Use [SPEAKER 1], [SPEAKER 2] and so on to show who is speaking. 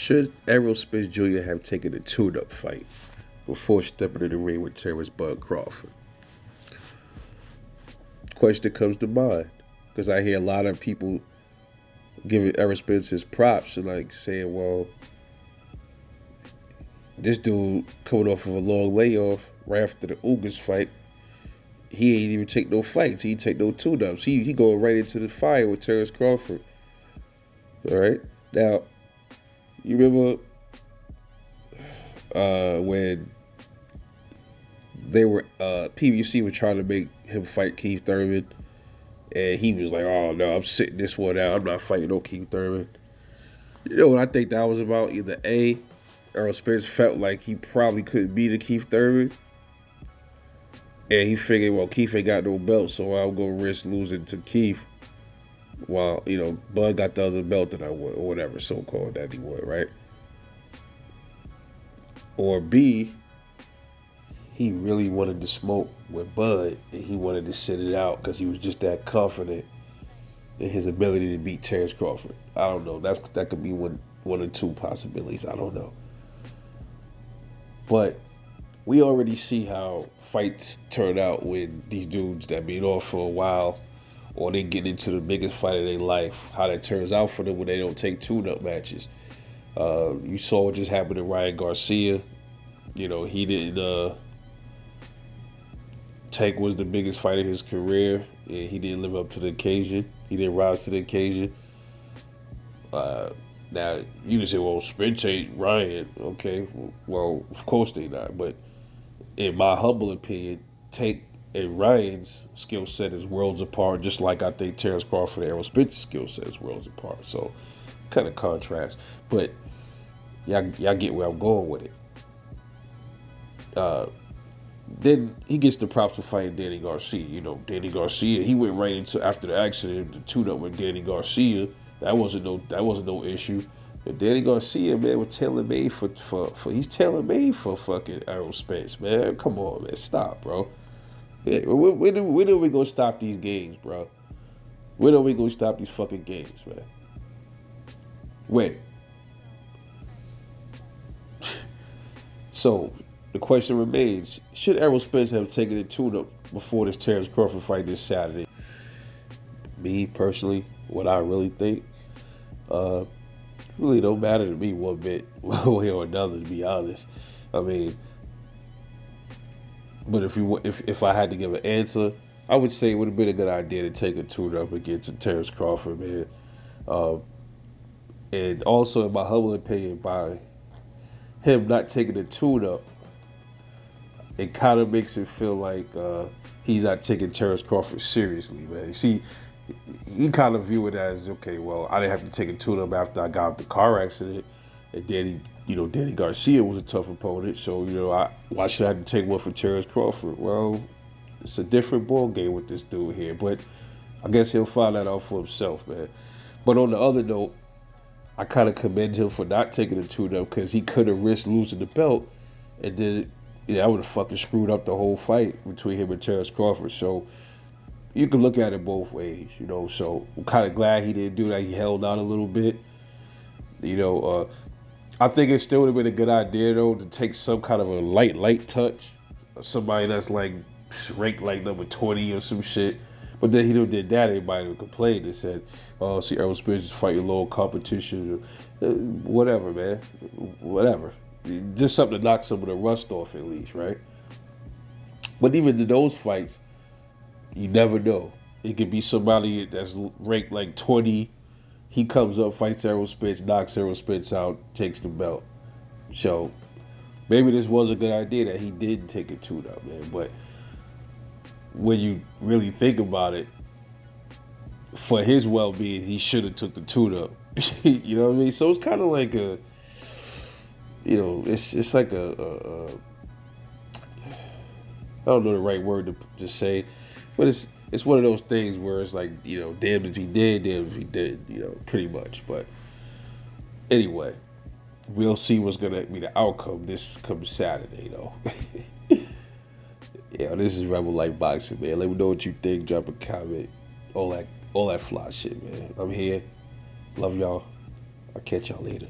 [SPEAKER 1] Should Errol Spence Jr. have taken a tune-up fight before stepping in the ring with Terence Bud Crawford? Question comes to mind because I hear a lot of people giving Errol Spence his props and like saying, "Well, this dude coming off of a long layoff right after the August fight, he ain't even take no fights. He ain't take no tune-ups. He going right into the fire with Terence Crawford." All right, now you remember when they were PBC was trying to make him fight Keith Thurman, and he was like, "Oh no, I'm sitting this one out. I'm not fighting no Keith Thurman." You know what I think that was about? Either A, Errol Spence felt like he probably couldn't beat a Keith Thurman, and he figured, well, Keith ain't got no belt, so I'm gonna risk losing to Keith, while Bud got the other belt that I want, or whatever so-called that he won, right? Or B, he really wanted to smoke with Bud, and he wanted to sit it out because he was just that confident in his ability to beat Terence Crawford. I don't know. That could be one or two possibilities. I don't know. But we already see how fights turn out when these dudes that been off for a while, or they get into the biggest fight of their life, how that turns out for them when they don't take tune-up matches. You saw what just happened to Ryan Garcia. He didn't. Tank was the biggest fight of his career, and he didn't live up to the occasion. He didn't rise to the occasion. Now, you can say, well, Spence ain't Ryan. Okay, well, of course they not. But in my humble opinion, Tank and Ryan's skill set is worlds apart, just like I think Terence Crawford and Errol Spence's skill set is worlds apart. So, kind of contrast. But y'all get where I'm going with it. Then he gets the props for fighting Danny Garcia. Danny Garcia, he went right into, after the accident, the tune-up with Danny Garcia. That wasn't no issue. But Danny Garcia, man, was tailor-made he's tailor-made for fucking Errol Spence, man. Come on, man, stop, bro. Yeah, when are we gonna stop these games, bro? When are we gonna stop these fucking games, man? Wait. So the question remains: should Errol Spence have taken a tune-up before this Terence Crawford fight this Saturday? Me personally, what I really think, really don't matter to me one bit, one way or another. To be honest, I mean, but if I had to give an answer, I would say it would have been a good idea to take a tune-up against Terence Crawford, man. And also, in my humble opinion, by him not taking a tune-up, it kind of makes it feel like he's not taking Terence Crawford seriously, man. See, he kind of view it as, okay, well, I didn't have to take a tune-up after I got out the car accident, and Danny Garcia was a tough opponent, so why should I have to take one for Terence Crawford? Well, it's a different ball game with this dude here, but I guess he'll find that out for himself, man. But on the other note, I kind of commend him for not taking a tune-up because he could have risked losing the belt, and then I would have fucking screwed up the whole fight between him and Terence Crawford. So you can look at it both ways, So I'm kind of glad he didn't do that. He held out a little bit. I think it still would have been a good idea, though, to take some kind of a light touch. Somebody that's like ranked like number 20 or some shit. But then he did that, everybody would complain. They said, "Oh, see, Errol Spence is fighting low competition." Whatever, man. Whatever. Just something to knock some of the rust off at least, right? But even in those fights, you never know. It could be somebody that's ranked like 20. He comes up, fights Errol Spence, knocks Errol Spence out, takes the belt. So maybe this was a good idea that he didn't take a tune-up, man. But when you really think about it, for his well-being, he should have took the tune-up. You know what I mean? So it's kind of like it's like I don't know the right word to say, but it's one of those things where it's like, damned if he did, damned if he did, pretty much. But anyway, we'll see what's gonna be the outcome this comes Saturday, though. Yeah, this is Rebel Life Boxing, man. Let me know what you think. Drop a comment. All that fly shit, man. I'm here. Love y'all. I'll catch y'all later.